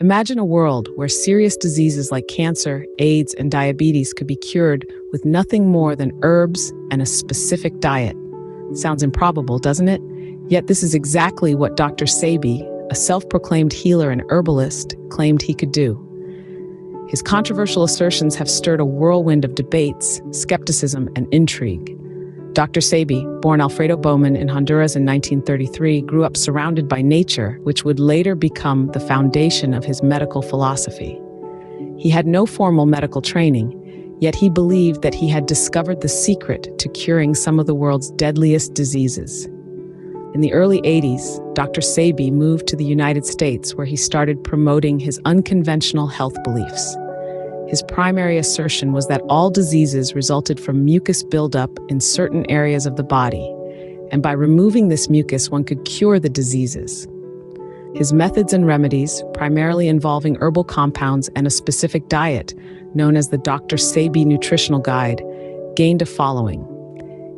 Imagine a world where serious diseases like cancer, AIDS, and diabetes could be cured with nothing more than herbs and a specific diet. Sounds improbable, doesn't it? Yet this is exactly what Dr. Sebi, a self-proclaimed healer and herbalist, claimed he could do. His controversial assertions have stirred a whirlwind of debates, skepticism, and intrigue. Dr. Sebi, born Alfredo Bowman in Honduras in 1933, grew up surrounded by nature, which would later become the foundation of his medical philosophy. He had no formal medical training, yet he believed that he had discovered the secret to curing some of the world's deadliest diseases. In the early 80s, Dr. Sebi moved to the United States, where he started promoting his unconventional health beliefs. His primary assertion was that all diseases resulted from mucus buildup in certain areas of the body, and by removing this mucus, one could cure the diseases. His methods and remedies, primarily involving herbal compounds and a specific diet, known as the Dr. Sebi Nutritional Guide, gained a following.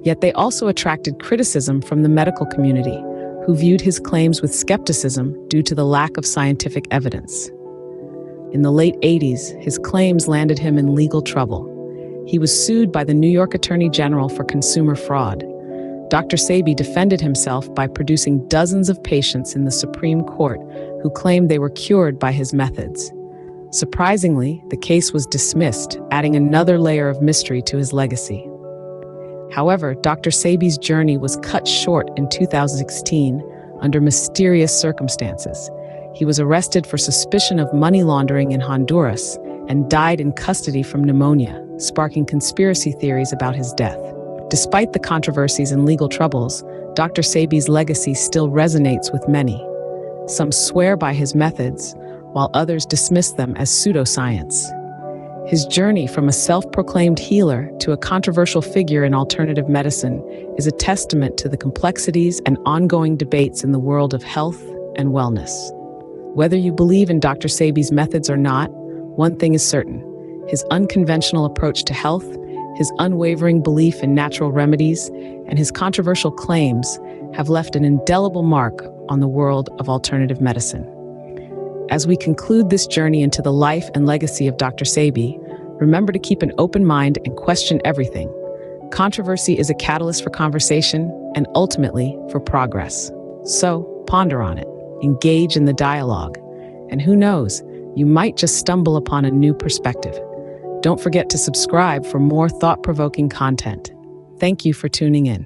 Yet they also attracted criticism from the medical community, who viewed his claims with skepticism due to the lack of scientific evidence. In the late 80s, his claims landed him in legal trouble. He was sued by the New York Attorney General for consumer fraud. Dr. Sebi defended himself by producing dozens of patients in the Supreme Court who claimed they were cured by his methods. Surprisingly, the case was dismissed, adding another layer of mystery to his legacy. However, Dr. Sebi's journey was cut short in 2016 under mysterious circumstances. He was arrested for suspicion of money laundering in Honduras and died in custody from pneumonia, sparking conspiracy theories about his death. Despite the controversies and legal troubles, Dr. Sebi's legacy still resonates with many. Some swear by his methods, while others dismiss them as pseudoscience. His journey from a self-proclaimed healer to a controversial figure in alternative medicine is a testament to the complexities and ongoing debates in the world of health and wellness. Whether you believe in Dr. Sebi's methods or not, one thing is certain: his unconventional approach to health, his unwavering belief in natural remedies, and his controversial claims have left an indelible mark on the world of alternative medicine. As we conclude this journey into the life and legacy of Dr. Sebi, remember to keep an open mind and question everything. Controversy is a catalyst for conversation and ultimately for progress. So, ponder on it. Engage in the dialogue, and who knows, you might just stumble upon a new perspective. Don't forget to subscribe for more thought-provoking content. Thank you for tuning in.